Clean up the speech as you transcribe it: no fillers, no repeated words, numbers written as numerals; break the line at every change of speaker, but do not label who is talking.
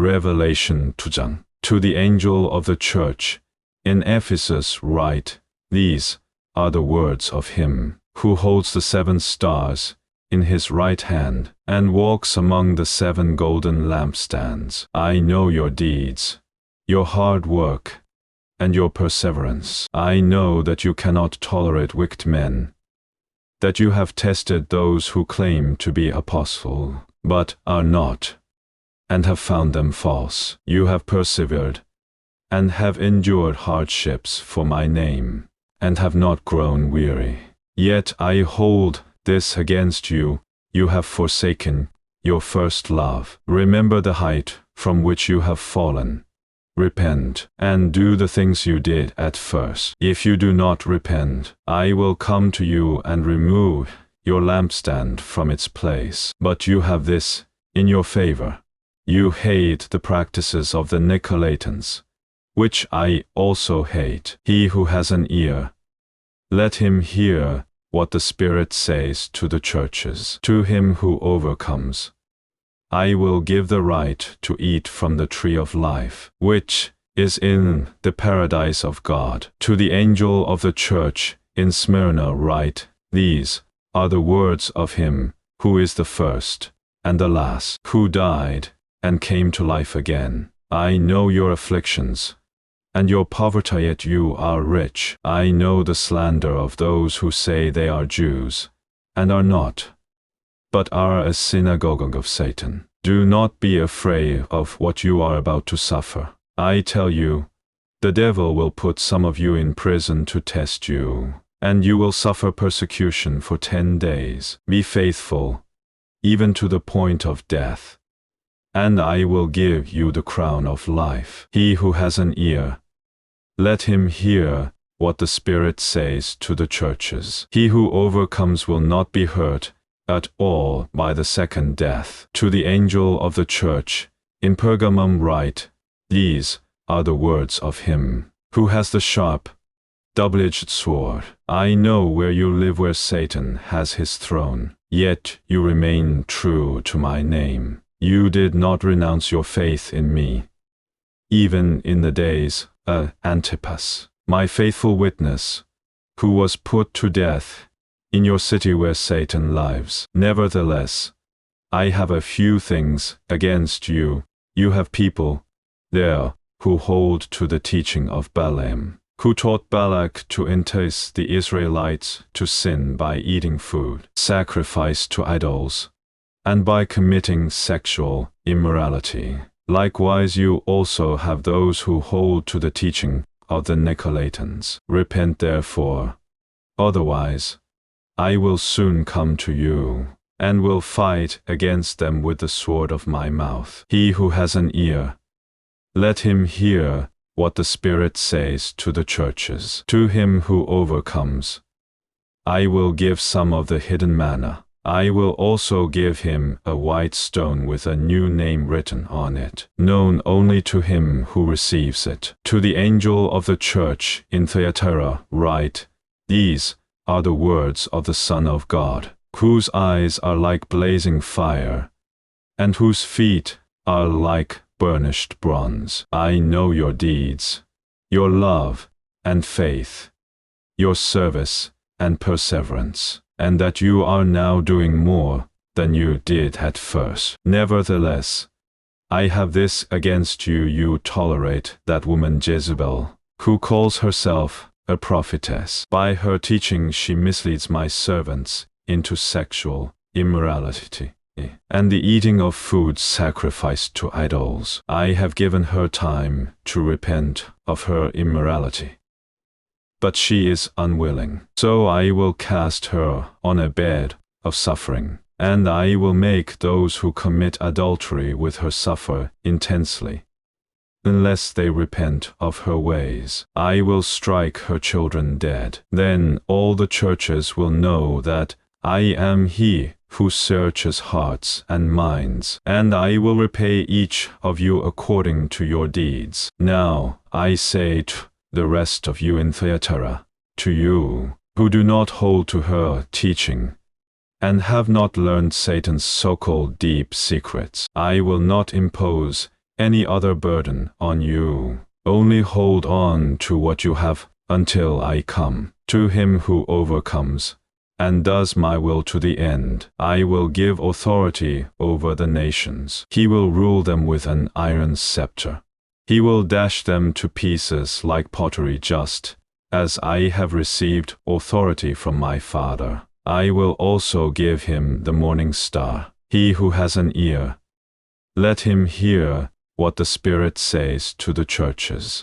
Revelation 2장. To the angel of the church in Ephesus write, These are the words of him who holds the 7 stars in his right hand, and walks among the 7 golden lampstands. I know your deeds, your hard work, and your perseverance. I know that you cannot tolerate wicked men, that you have tested those who claim to be apostles, but are not, and have found them false. You have persevered, and have endured hardships for my name, and have not grown weary. Yet I hold this against you, you have forsaken your first love. Remember the height from which you have fallen. Repent, and do the things you did at first. If you do not repent, I will come to you and remove your lampstand from its place. But you have this in your favor. You hate the practices of the Nicolaitans, which I also hate. He who has an ear, let him hear what the Spirit says to the churches. To him who overcomes, I will give the right to eat from the tree of life, which is in the paradise of God. To the angel of the church in Smyrna write, These are the words of him who is the first and the last, who died and came to life again. I know your afflictions and your poverty, yet you are rich. I know the slander of those who say they are Jews, and are not, but are a synagogue of Satan. Do not be afraid of what you are about to suffer. I tell you, the devil will put some of you in prison to test you, and you will suffer persecution for 10 days. Be faithful, even to the point of death, and I will give you the crown of life. He who has an ear, let him hear what the Spirit says to the churches. He who overcomes will not be hurt at all by the second death. To the angel of the church in Pergamum write, These are the words of him who has the sharp, double-edged sword. I know where you live, where Satan has his throne, yet you remain true to my name. You did not renounce your faith in me, even in the days of Antipas, my faithful witness, who was put to death in your city where Satan lives. Nevertheless, I have a few things against you. You have people there who hold to the teaching of Balaam, who taught Balak to entice the Israelites to sin by eating food sacrificed to idols, and by committing sexual immorality. Likewise, you also have those who hold to the teaching of the Nicolaitans. Repent therefore, otherwise I will soon come to you, and will fight against them with the sword of my mouth. He who has an ear, let him hear what the Spirit says to the churches. To him who overcomes, I will give some of the hidden manna. I will also give him a white stone with a new name written on it, known only to him who receives it. To the angel of the church in Thyatira write, These are the words of the Son of God, whose eyes are like blazing fire, and whose feet are like burnished bronze. I know your deeds, your love and faith, your service and perseverance, and that you are now doing more than you did at first. Nevertheless, I have this against you: you tolerate that woman Jezebel, who calls herself a prophetess. By her teaching she misleads my servants into sexual immorality and the eating of food sacrificed to idols. I have given her time to repent of her immorality, but she is unwilling. So I will cast her on a bed of suffering, and I will make those who commit adultery with her suffer intensely, unless they repent of her ways. I will strike her children dead. Then all the churches will know that I am He who searches hearts and minds, and I will repay each of you according to your deeds. Now I say to the rest of you in Thyatira, to you who do not hold to her teaching, and have not learned Satan's so-called deep secrets, I will not impose any other burden on you. Only hold on to what you have until I come. To him who overcomes and does my will to the end, I will give authority over the nations. He will rule them with an iron scepter. He will dash them to pieces like pottery, just as I have received authority from my Father. I will also give him the morning star. He who has an ear, let him hear what the Spirit says to the churches.